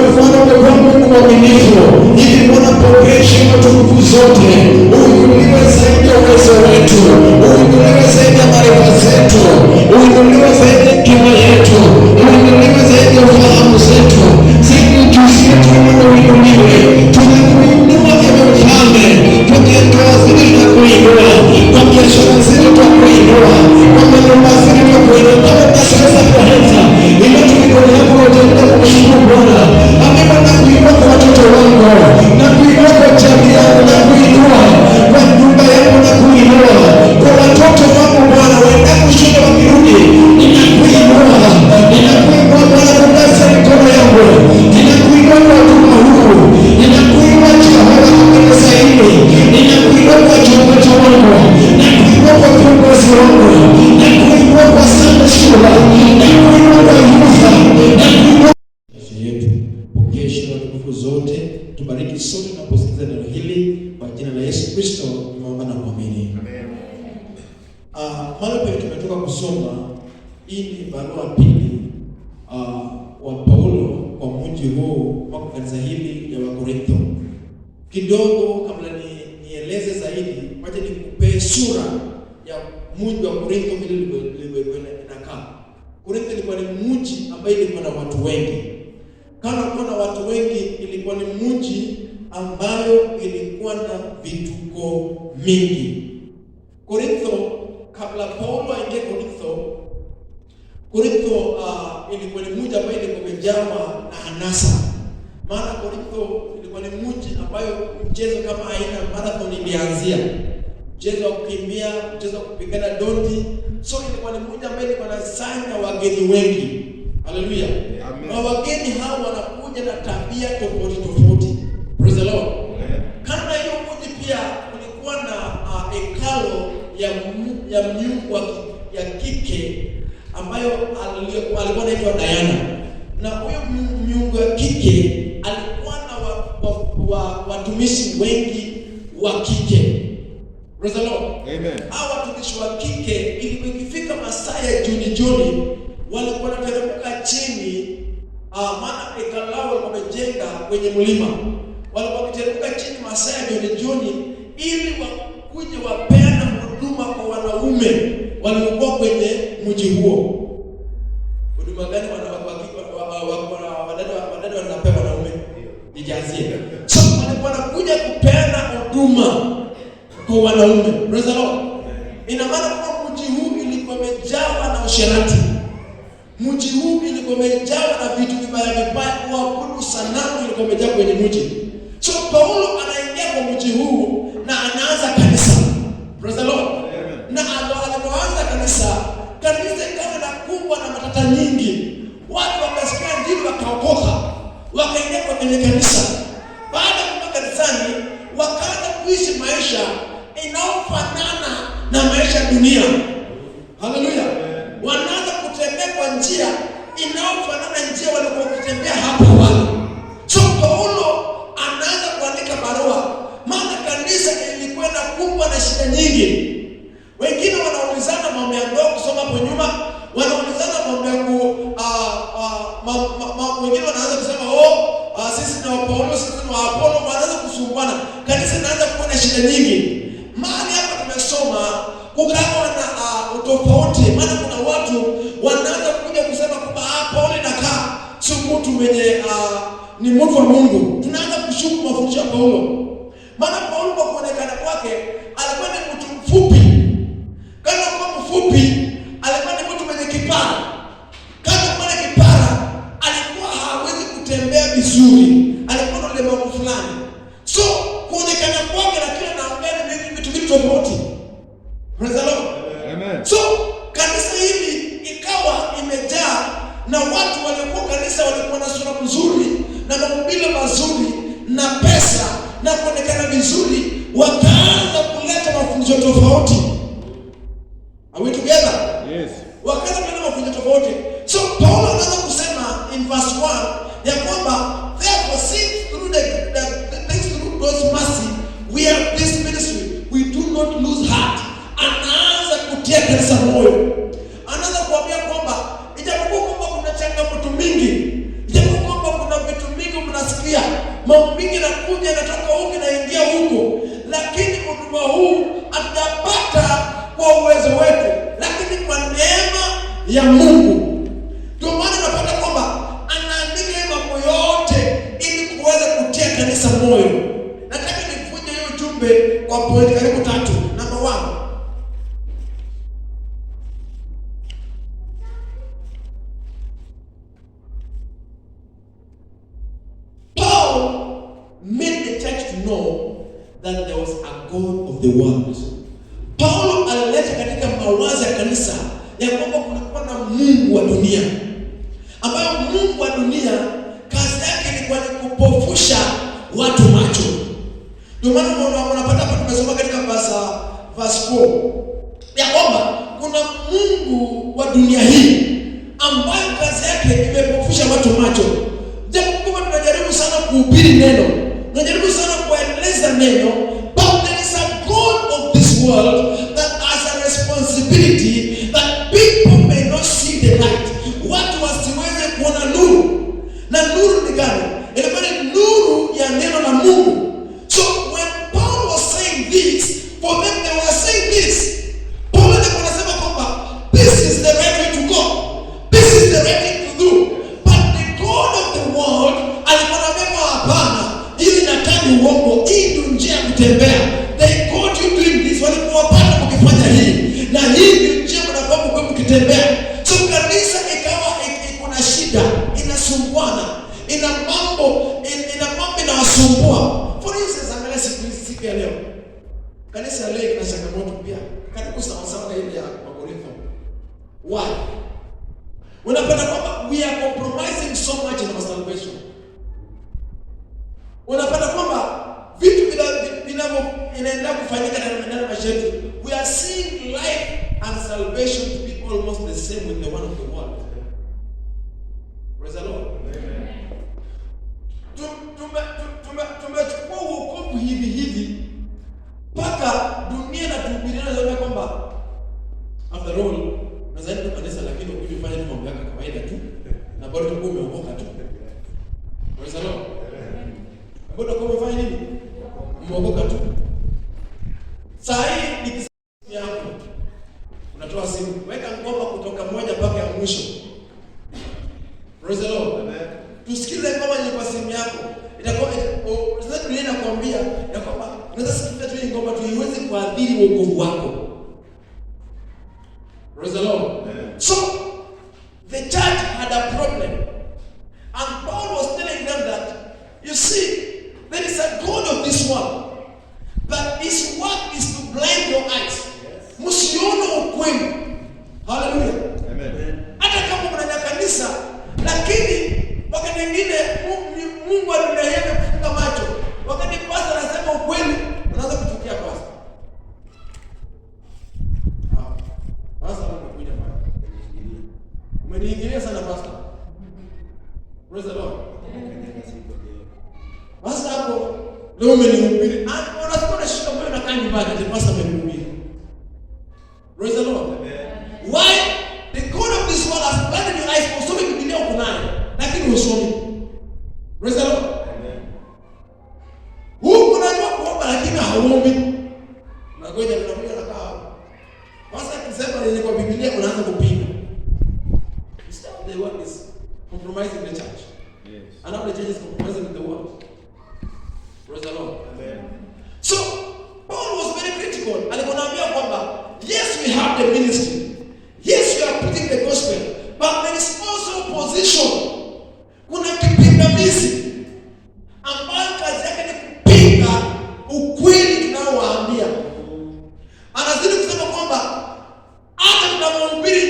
mfano umekuwa Mungu mwaminifu. Ili Bwana pokea heshima tukufu zote. Uinuliwe zaidi ya uwezo wetu. Uinuliwe zaidi ya maarifa zetu. Uinuliwe zaidi ya hekima yetu. Uinuliwe zaidi ya ufahamu zetu. Zaidi ya ujuzi wetu uinuliwe. Tunakuinua ewe Mfalme. Kwenye ndoa zetu tunakuinua. Kwa biashara zetu tunakuinua. Kwa manyumba zetu tunakuinua. Kama tunaweza kuanza. Ila tulikoni hapo utaenda kumshukuru Bwana. Ameba na kuinua kwa watoto wangu. Na kuinua kwa jamii yangu. Na kuinua kwa nyumba yangu. Na kuinua kwa watoto wangu Bwana. Wenda kushinda wakirudi. Ninakuinua. Ninakuinua Bwana kukasa mikono yangu. Ninakuinua kwa huduma huu. Ninakuinua Jehova kwa kanisa hili. Ninakuinua kwa chongozi wangu. Ninakuinua kwa kiongozi wangu. Ninakuinua kwa Sunday school. Ninakuinua kwa yufa. Ninakuinua yetu. Pokea heshima na nguvu zote. Tubariki sote tunaposikiza neno hili kwa jina la Yesu Kristo tunaomba na kuamini. Amen. Mara pale tumetoka kusoma hii ni barua pili wa Paulo kwa mji huu kwa kanisa hili ya Wakorintho. Kidogo kabla nieleze zaidi, wacha nikupe sura ya mji wa Korintho vile ilivyokuwa inakaa. Korintho ilikuwa ni mji ambaye ilikuwa na watu wengi. Kama kuna watu wengi, ilikuwa ni mji ambayo ilikuwa na vituko mingi. Korintho, kabla Paulo aingie Korintho ilikuwa ni mji ambayo ilikuwa imejawa na anasa. Maana Korintho ilikuwa ni mji ambayo mchezo kama aina marathon ilianzia. Mchezo wa kukimbia, mchezo wa kupigana dondi. So ilikuwa ni mji ambayo ilikuwa na sanya wageni wengi. Haleluya. Amen. Na wageni hao wanakuja na tabia tofauti. Praise the Lord. Amen. Kama hiyo mji pia kulikuwa na hekalo ya miungu ya kike ambayo alikuwa anaitwa Diana. Na huyo miungu ya kike alikuwa na watumishi wengi wa kike. Praise the Lord. Amen. Hao watumishi wa kike ilipofika masaa ya jioni walikuwa wanateremka chini, maana hekalu lao walikuwa wamejenga kwenye mlima. Walikuwa wakiteremka chini masaa ya jioni ili wakuje wapeane huduma kwa wanaume waliokuwa kwenye mji huo. Huduma gani wadada wanapewa wanaume? Nijazie. So walikuwa wanakuja kupeana huduma kwa wanaume. Praise the Lord. Ina maana kwa mji huu ilikuwa imejawa na usherati. Mji huu ilikuwa imejawa na vitu vibaya, kuabudu sanamu ilikuwa imejaa kwenye mji. So Paulo anaingia kwa mji huu na anaanza kanisa. Praise the Lord. Amen. Na alipoanza kanisa ikawa inakumbwa na matata nyingi. Watu wakasikia injili wakaokoka, wakaingia kwenye kanisa. Baada ya kutoka kanisani, wakaanza kuishi maisha inayofanana na maisha ya dunia. Haleluya. Wanaanza kutembea kwa njia inayofanana njia walikuwa wakitembea hapo awali. So Paulo anaanza kuandika barua, maana kanisa ilikuwa inakumbwa na shida nyingi. Wengine wanaulizana mambo ya ndoa kusoma hapo nyuma, wanaulizana mambo ya wengine wanaanza kusema sisi ni wa Paulo, sisi ni wa Apolo, wanaanza kusumbuana. Kanisa inaanza kuwa na shida nyingi. Mahali hapa tumesoma kukawa na utofauti, maana kuna watu wanaanza kuja kusema kwamba Paulo inakaa si mtu mwenye ni mtu wa Mungu. Tunaanza kushuku mafundisho ya Paulo. Maana Paulo kwa kuonekana kwake alikuwa ni mtu mfupi. Kama kwa mfupi alikuwa ni mtu mwenye kipara. Kama kwa kipara alikuwa hawezi kutembea vizuri. Alikuwa na ulemavu fulani. So kuonekana kwake na kila naongea ni vitu tofauti. Praise the Lord. Amen. So kanisa hili ikawa imejaa na watu waliokuwa kanisa walikuwa na sura nzuri na maumbile mazuri na pesa na kuonekana vizuri, wakaanza kuleta mafundisho tofauti. Are we together? Yes. Wakaanza kuleta mafundisho tofauti. So Paulo anaanza kusema in verse 1 ya kwamba therefore since through through God's mercy we have this ministry, we do not lose heart. Anaanza kutia kanisa moyo. Anaanza kuambia kwamba ijapokuwa kwamba kuna changamoto mingi, ijapokuwa kwamba kuna vitu mingi mambo mingi yanakuja, yanatoka huku na ingia huko, lakini huduma huu hatujapata kwa uwezo wetu, lakini kwa neema ya Mungu. Ndio maana unapata kwamba anaandika mambo yote ili kuweza kutia kanisa moyo. Nataka nifuje hiyo ujumbe kwa point karibu 3. Number 1, Paul made the church to know that there was a God of the world. Paulo alileta katika mawazo ya kanisa ya kwamba kulikuwa na Mungu wa dunia, ambayo Mungu wa dunia kazi yake ilikuwa ni kupofusha watu macho. Ndio maana unapata hapa tumesoma katika verse 4 ya kwamba kuna Mungu wa dunia hii ambayo kazi yake imepofusha watu macho. Japo kama tunajaribu sana kuhubiri neno, tunajaribu sana kueleza neno, but there is a God of this world that has a responsibility that people may not see the light. Watu wasiweze kuona nuru. Na nuru ni gani? Ilikuwa ni nuru ya neno la Mungu. So when Paul was saying this, for them they were saying this. Paul alikuwa anasema kwamba this is the right way to go. This is the right thing to do. But the God of the world alikuwa anasema hapana, hili nataka uongo, hii ndio njia ya kutembea. They caught you doing this, walikuwa wapata mkifanya hii. Na hii ndio njia mnafahamu kwa mkitembea. So kanisa ikawa iko na shida, inasumbuana, ina mambo inawasumbua. For instance, angalia siku ya leo. Kanisa leo ina changamoto pia. Karibu sawa na ile ya Korintho. Why? Unapata kwamba we are compromising so much in our salvation. Unapata kwamba vitu vinavyo inaendelea kufanyika ndani ya maisha yetu. We are seeing life and salvation to be almost the same with the one of the world. Praise the Lord. Amen. Tumechukua wokovu hivi mpaka dunia na tuhubiriana zaidi kwamba after all nadhani kwa kanisa lakini ukifanya tu mambo yako kawaida tu na bado utakuwa umeokoka tu. Praise the Lord. Bado utakuwa umefanya nini? Umeokoka tu. Saa hii nikisikia hapo unatoa simu, weka ngoma kutoka moja mpaka ya mwisho. Praise the Lord. Amen. Tusikize ngoma yenye kwa simu yako. Itakuwa sasa dunia inakwambia ya kwamba unaweza sikiza tu ngoma tu iweze kuadhiri wokovu wako. Praise the Lord. Amen. So the church had a problem, and Paul was telling them that you see there is a God of this world, but his work is to blind your eyes. Msione ukweli. Hallelujah. Amen. Hata kama mnanya kanisa, lakini wakati mwingine Mungu anaendelea kufunga macho. Wakati pastor anasema ukweli, unaanza kuchukia pastor. Pastor anakuja bwana. Umeniingilia sana pastor. Praise the Lord. Pastor hapo leo umenihubiri. Unasema unashika moyo na kani nyumbani, ati pastor amenihubiri. Praise the Lord. Amen. Why? The God of this world has blinded your eyes for so many Biblia uko nayo, lakini usomi. Praise the Lord. Amen. Huko unajua kuomba lakini hauombi. Unagoja unakuja na kaa. Basi akisema ile kwa Biblia unaanza kupinga. The world is compromising the church. Yes. And now the church is compromising with the world. Praise the Lord. Amen. So Paul was very critical. Aliponaambia kwamba yes, we have the ministry. Yes, we are preaching the gospel. But there is also opposition. Kuna kipingamizi ambayo kazi yake ni kupinga ukweli tunaowaambia. Anazidi kusema kwamba hata tunamhubiri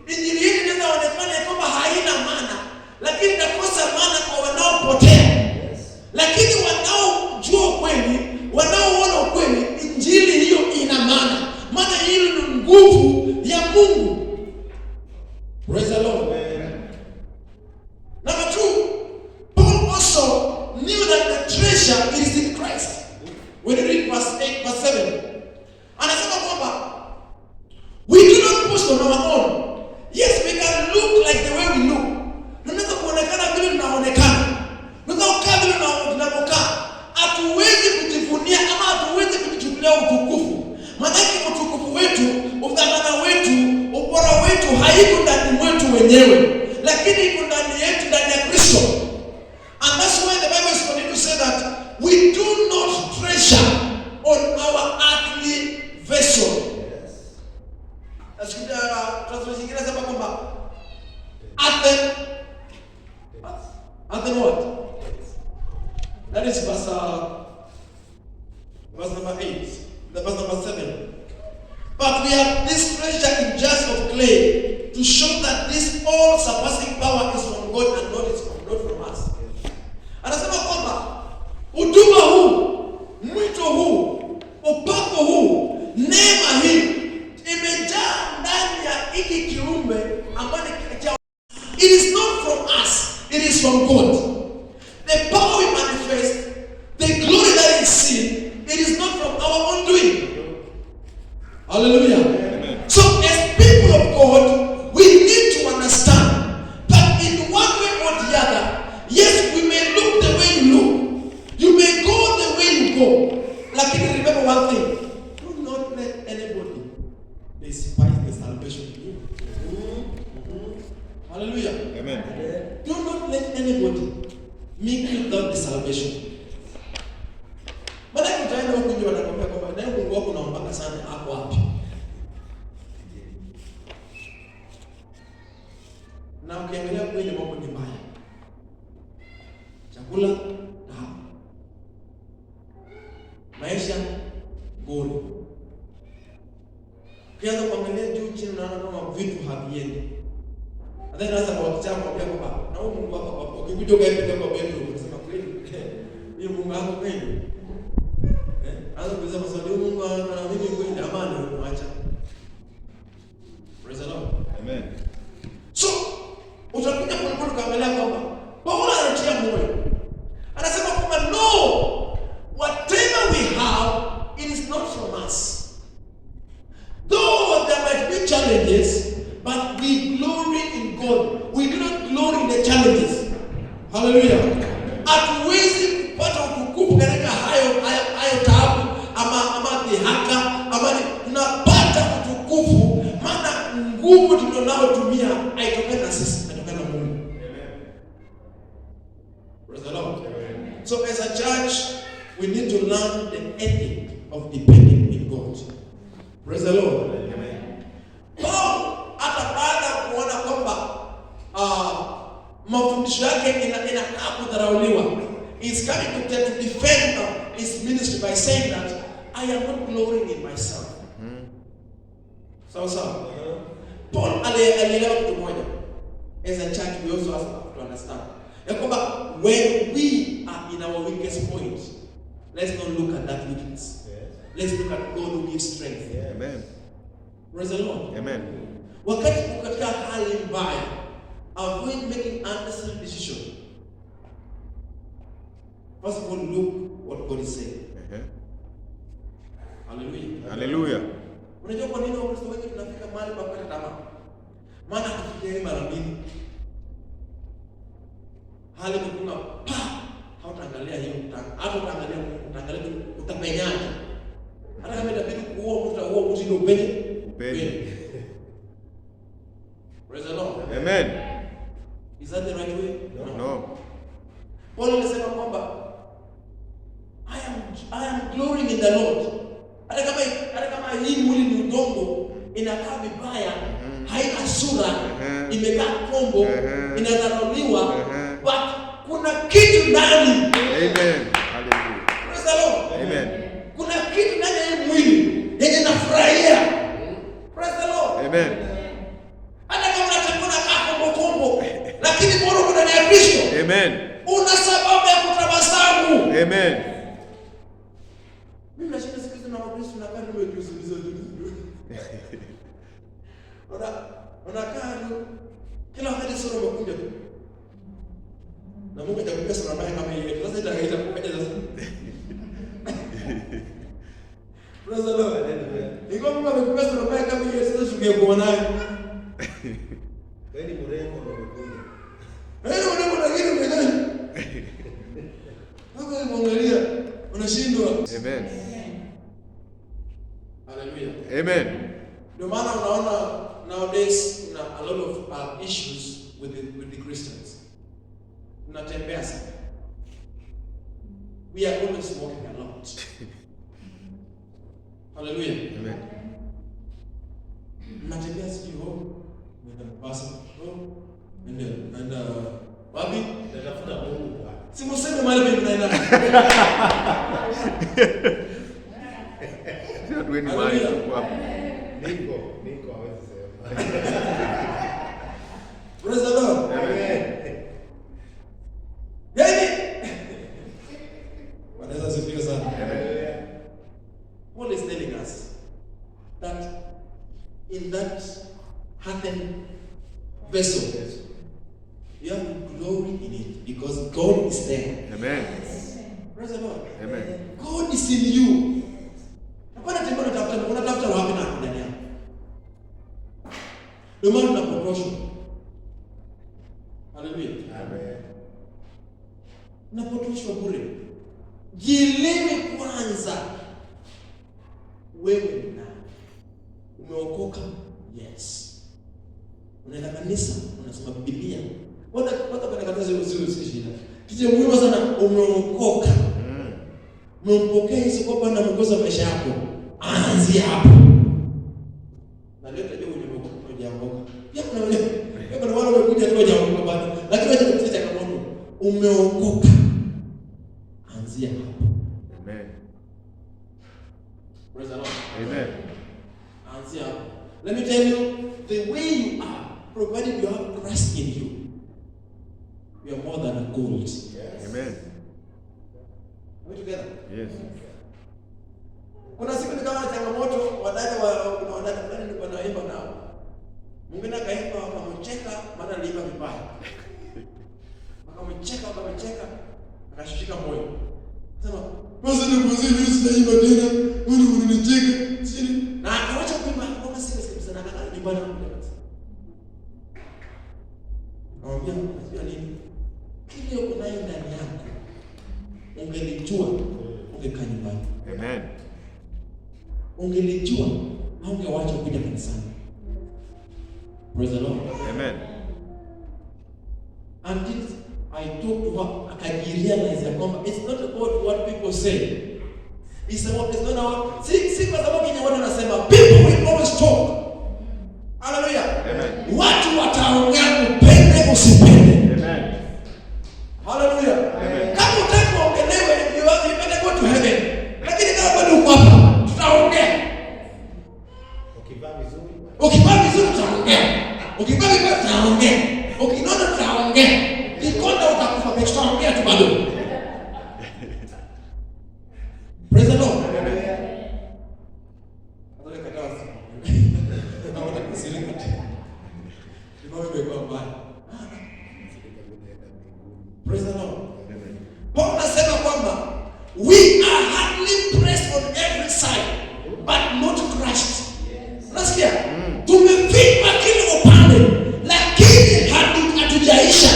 injili hii inaweza onekana kwamba haina maana, lakini itakosa maana kwa wanaopotea. Lakini wanaojua ukweli, wanaoona ukweli, injili hiyo ina maana. Maana hiyo ni nguvu ya Mungu. Praise the Lord. Amen. Number 2, Paul also knew that the treasure is in Christ. When you read verse 8, verse 7, anasema kwamba we do not boast on our own. Yes, we can look like the way we look. Tunaweza kuonekana vile tunaonekana. lakini iko ndani yetu, ndani ya Kristo. And that's why the Bible is continuing to say that we do not treasure on our earthly vessel. Yes. Nasikia translation nyingine inasema kwamba Athens what? That is verse number 8. The verse number 7. But we have this treasure in jars of clay to show that this all-surpassing power is from God and not from us. Anasema kwamba huduma huu, mwito huu, upako huu, neema hii imejaa ndani ya hiki kiumbe ambacho kimejaa. It is not from us, it is from God. The power we manifest, the glory that is seen, it is not from our own doing. Hallelujah. Amen. So as people of God, we need to understand that in one way or the other, yes, we may look the way you look, you may go the way you go. Lakini remember one thing, do not let anybody despise the salvation in you. Hallelujah. Amen. Do not let anybody make you doubt the salvation. Baada ya kutaenda huko nje wanakwambia kwamba ndio Mungu wako unaombaka sana hapo wapi? Na ukiangalia kweli mambo ni mbaya. Chakula na maisha bora. Ukianza kuangalia juu chini unaona kama vitu haviendi. Hata inaanza kwa wakati wako pia kwamba na Mungu wako ukikuja ukaenda kwa bedroom unasema kweli. Hiyo Mungu wako kweli. Anza kuuliza maswali, Mungu ana mimi kweli amani unaacha. Praise the Lord. Amen. So, utakuja kuona kaangalia kwamba Paulo anatia moyo. Anasema kwamba no, whatever we have, it is not from us. Though there might be challenges, but we glory in God. We do not glory in the challenges. Hallelujah. Hatuwezi kupata utukufu katika hayo taabu ama dhihaka ama tunapata utukufu maana nguvu tunayotumia haitokani na sisi, inatokana na Mungu. Amen. Praise the Lord. Amen. So as a church, we need to learn the ethic of depending in God. Praise the Lord. Amen. Paul hata baada ya kuona kwamba mafundisho yake inakaa kudharauliwa, he's coming to defend his ministry by saying that I am not glorying in myself. So, Paul alielewa kitu moja. As a church, we also have to understand ya kwamba when we are in our weakest point, let's not look at that weakness. Let's look at God who gives strength. Amen. Praise the Lord. Amen. Wakati katika hali mbaya, avoid making unnecessary decision. First of all, look what God is saying. Hallelujah. Hallelujah. Unajua kwa nini Wakristo wengi tunafika mahali pa kukata tamaa? Maana tufikiria mara mbili. Hali kuna hautaangalia hiyo hata utaangalia utapenyaje. Hata kama itabidi kuua mtu ndio upenye. Praise the Lord. Amen. Is that the right way? No. Paul alisema kwamba I am glorying in the Lord. Hata kama hii mwili ni udongo, inakaa vibaya, haina sura, imekaa kombo, inadharauliwa, but kuna kitu ndani. Amen. Hallelujah. Praise the Lord. Amen. Kuna kitu ndani ya hii mwili yenye nafurahia. Praise the Lord. Amen. Hata kama unatembea kama kombo, lakini bora uko ndani ya Kristo. Amen. Una sababu ya kutabasamu. Amen. Mimi nashinda siku hizi na Wakristo na kadi nimejuzuliza juzi. Ona kadi kila wakati sura umekuja tu. Na Mungu atakupa sura mbaya kama hiyo. Sasa itaita kuja sasa. Praise the Lord. Ingawa Mungu amekupa sura mbaya kama hiyo, sasa shughuli yako nayo. Wewe ni mrembo na umekuja. Wewe mrembo na kitu gani? Wewe mwangalia unashindwa. Amen. Hallelujah. Amen. Ndio maana unaona nowadays a lot of issues with with the Christians. Tunatembea sana. We are always walking a lot. Hallelujah. Amen. Natembea sio nenda Mombasa. Nenda wapi? Natafuta Mungu kwa. Si mseme mahali penye mnaenda. Sio tueni mahali kwa hapo. Niko hawezi sema. Praise the Lord. Amen. Yaani wanaweza sifika sana. Paul is telling us that in that earthen vessel, you have to glory in it because God is there. Amen. Praise the Lord. Amen. God is in you. Hapana tembea unatafuta wapi na ndani yako. Ndio maana tunapotoshwa. Hallelujah. Amen. Unapotoshwa bure. Jielewe kwanza. Wewe ni nani? Umeokoka? Yes. Unaenda kanisa, unasoma Biblia. Wata kwenda kanisa sio shida. Kitu muhimu sana umeokoka. Umempokea Yesu kwa Bwana mwokozi wa maisha yako. Anzia hapo. Na leo tajua umeokoka hujaokoka. Pia kuna wale wamekuja tu hawajaokoka bado. Lakini wacha tukutie changamoto. Umeokoka. Anzia hapo. Amen. Praise the Lord. Amen. Anzia hapo. Let me tell you, the way you are, provided you have Christ in you, you are more than a gold. Yes. Amen. Are we together? Yes. Kuna siku nikawa na changamoto, kuna wadada fulani nilikuwa naimba nao. Mwingine akaimba wakamcheka, maana aliimba vibaya. Wakamcheka, akashika moyo. Sema, "Basi ni sinaimba tena, wewe unanicheka." Sini. Na akaacha kuimba, kama sisi kabisa na akakaa nyumbani kule. Naambia, unajua nini? Kile uko nayo ndani yako. Ungelijua, ungekaa nyumbani. Amen. Ungelijua, haungewacha kuja kanisani. Praise the Lord. Amen. Until I talk to her, akajirealize ya kwamba it's not about what people say. It's not about, si kwa sababu kile watu wanasema, people will always talk. Hallelujah. Amen. Watu wataongea upende usipende. Amen. Hallelujah. Amen. Kama utaki kuongelewe, you better go to heaven. Lakini kama bado uko hapa, tutaongea. Ukivaa vizuri tutaongea. Ukivaa vibaya tutaongea. Ukinona tutaongea. Kikonda utakufa kesho tutaongea tu bado. Praise the Lord. Hata katasi. Naona kusirika tena. Ndio kwa mbaya. Praise the Lord. Paul anasema kwamba we are hardly pressed on every side but not crushed. Unasikia? Tumepigwa kila upande lakini hatujaisha.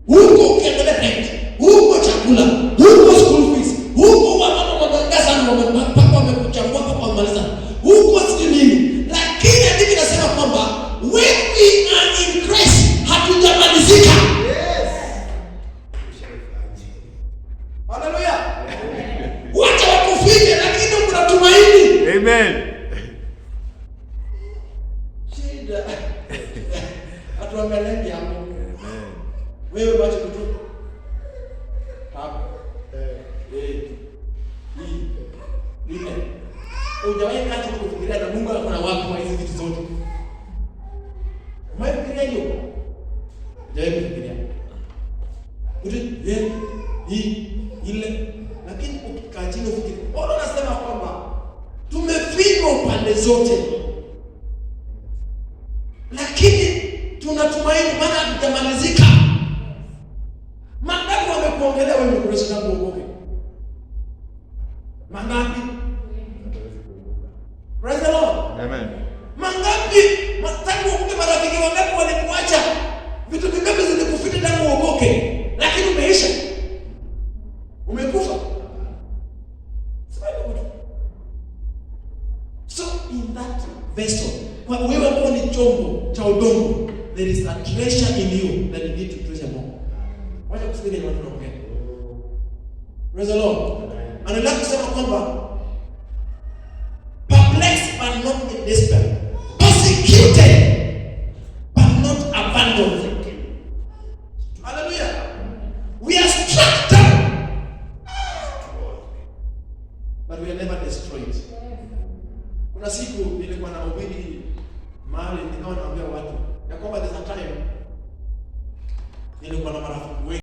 Huko ukiendelea rent, huko chakula, huko school fees, huko wamama wanaangalia sana wamekuchagua kwa kumaliza. Huko si nini? Lakini hadithi inasema kwamba when we are in Christ hatujamalizika. Yes. Hallelujah. Wacha wakufike lakini kuna tumaini. Amen. Shida. Atuangalie hapo. Amen. Wewe bacha kutu. Hapo. Nini? Hujawahi kati kufikiria na Mungu ako na wapi kwa hizi vitu zote? Umefikiria hiyo? Hujawahi kufikiria. Hii ile lakini ukikaa chini ufikiri. Bwana anasema kwamba tumefika upande zote. Lakini tunatumaini maana hatujamalizika. Mangapi wamekuongelea wewe Mkristo na kuokoka? Mangapi? Praise the Lord. Amen. Mangapi tangu uokoke, marafiki wangapi walikuacha? Vitu vingapi zilikufita tangu uokoke? Lakini umeisha. Umekufa. So in that vessel. Kwa wewe ambao ni chombo cha udongo, there is a treasure in you that you need to treasure more. Wacha kusikia watu wanaongea. Praise the Lord. Anaendelea kusema kwamba perplexed but not in despair, persecuted but not abandoned. Hallelujah. We are struck down but we are never destroyed. Kuna siku nilikuwa nahubiri mahali nikawa naambia watu ya kwamba there's a time nilikuwa na marafiki wengi